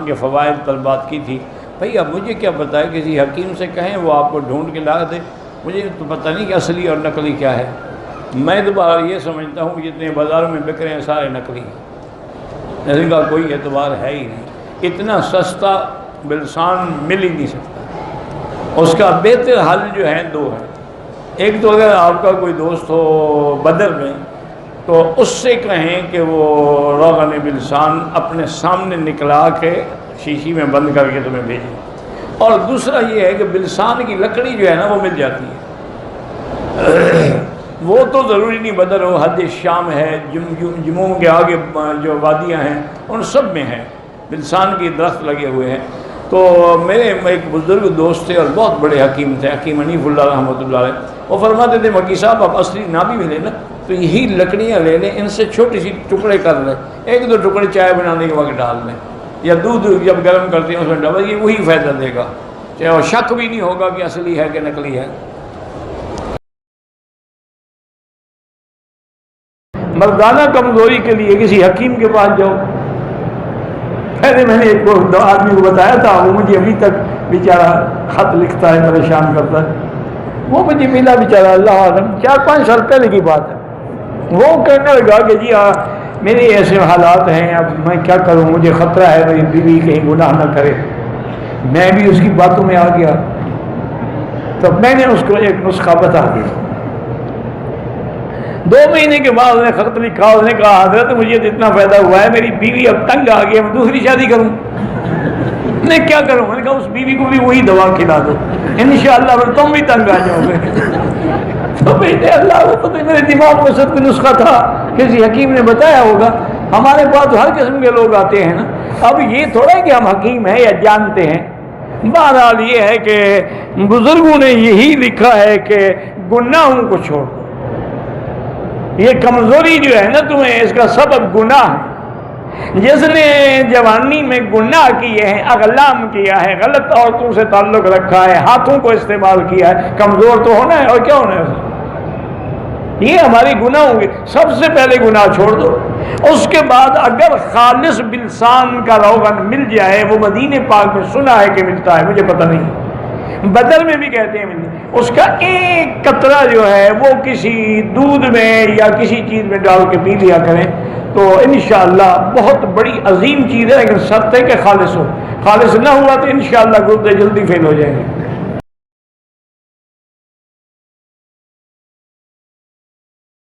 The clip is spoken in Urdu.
کے فوائد طلبات کی تھی. بھئی اب مجھے کیا پتہ ہے، کسی حکیم سے کہیں وہ آپ کو ڈھونڈ کے لا دے، مجھے تو پتہ نہیں کہ اصلی اور نقلی کیا ہے. میں تو بہر یہ سمجھتا ہوں کہ جتنے بازاروں میں بک رہے ہیں سارے نقلی ہیں، ان کا کوئی اعتبار ہے ہی نہیں. اتنا سستا بلسان مل ہی نہیں سکتا. اس کا بہتر حل جو ہے دو ہے. ایک تو اگر آپ کا کوئی دوست ہو بدر میں تو اس سے کہیں کہ وہ روغن بلسان اپنے سامنے نکلا کے شیشی میں بند کر کے تمہیں بھیجے. اور دوسرا یہ ہے کہ بلسان کی لکڑی جو ہے نا وہ مل جاتی ہے. وہ تو ضروری نہیں بدر ہو، حد شام ہے، جموں کے آگے جو وادیاں ہیں ان سب میں ہے بلسان کی درخت لگے ہوئے ہیں. تو میرے ایک بزرگ دوست تھے اور بہت بڑے حکیم تھے، حکیم حنیف اللہ رحمۃ اللہ علیہ. وہ فرماتے تھے مکی صاحب آپ اصلی نابی میں لیں نا تو یہی لکڑیاں لے لیں، ان سے چھوٹی سی ٹکڑے کر لیں، ایک دو ٹکڑے چائے بنانے کے وقت ڈال لیں یا دودھ جب گرم کرتے ہیں اس میں ڈال، یہ وہی فائدہ دے گا، اور شک بھی نہیں ہوگا کہ اصلی ہے کہ نقلی ہے. مردانہ کمزوری کے لیے کسی حکیم کے پاس جاؤ. پہلے میں نے ایک آدمی کو بتایا تھا، وہ مجھے ابھی تک بیچارہ خط لکھتا ہے، پریشان کرتا ہے. وہ مجھے ملا بیچارہ، اللہ عالم 4-5 سال پہلے کی بات ہے. وہ کہنے لگا کہ جی میرے ایسے حالات ہیں، اب میں کیا کروں، مجھے خطرہ ہے میری بیوی کہیں گناہ نہ کرے. میں بھی اس کی باتوں میں آ گیا. تو میں نے اس کو ایک نسخہ بتا دیا. 2 مہینے کے بعد نے خط لکھا، اس نے کہا حضرت مجھے تو اتنا فائدہ ہوا ہے، میری بیوی اب تنگ آ گئی، میں دوسری شادی کروں. میں کیا کروں؟ میں نے کہا اس بیوی کو بھی وہی دوا کھلا دو، انشاءاللہ پھر تم بھی تنگ آ جاؤ گے. تو بیٹے اللہ کو پتہ میرے دماغ میں سب کوئی نسخہ تھا، کسی حکیم نے بتایا ہوگا. ہمارے پاس ہر قسم کے لوگ آتے ہیں نا. اب یہ تھوڑا ہے کہ ہم حکیم ہیں یا جانتے ہیں. بہرحال یہ ہے کہ بزرگوں نے یہی لکھا ہے کہ گناہوں کو چھوڑ دو. یہ کمزوری جو ہے نا تمہیں، اس کا سبب گناہ ہے. جس نے جوانی میں گناہ کیے ہیں، اغلام کیا ہے، غلط عورتوں سے تعلق رکھا ہے، ہاتھوں کو استعمال کیا ہے، کمزور تو ہونا ہے. اور کیا ہونا ہے؟ یہ ہماری گناہ ہوں گے. سب سے پہلے گناہ چھوڑ دو. اس کے بعد اگر خالص بلسان کا روغن مل جائے، وہ مدینے پاک میں سنا ہے کہ ملتا ہے، مجھے پتہ نہیں، بدر میں بھی کہتے ہیں ملتا، اس کا ایک قطرہ جو ہے وہ کسی دودھ میں یا کسی چیز میں ڈال کے پی لیا کریں تو انشاءاللہ بہت بڑی عظیم چیز ہے. لیکن شرط ہے کہ خالص ہو. خالص نہ ہوا تو انشاءاللہ گردے جلدی فیل ہو جائیں گے.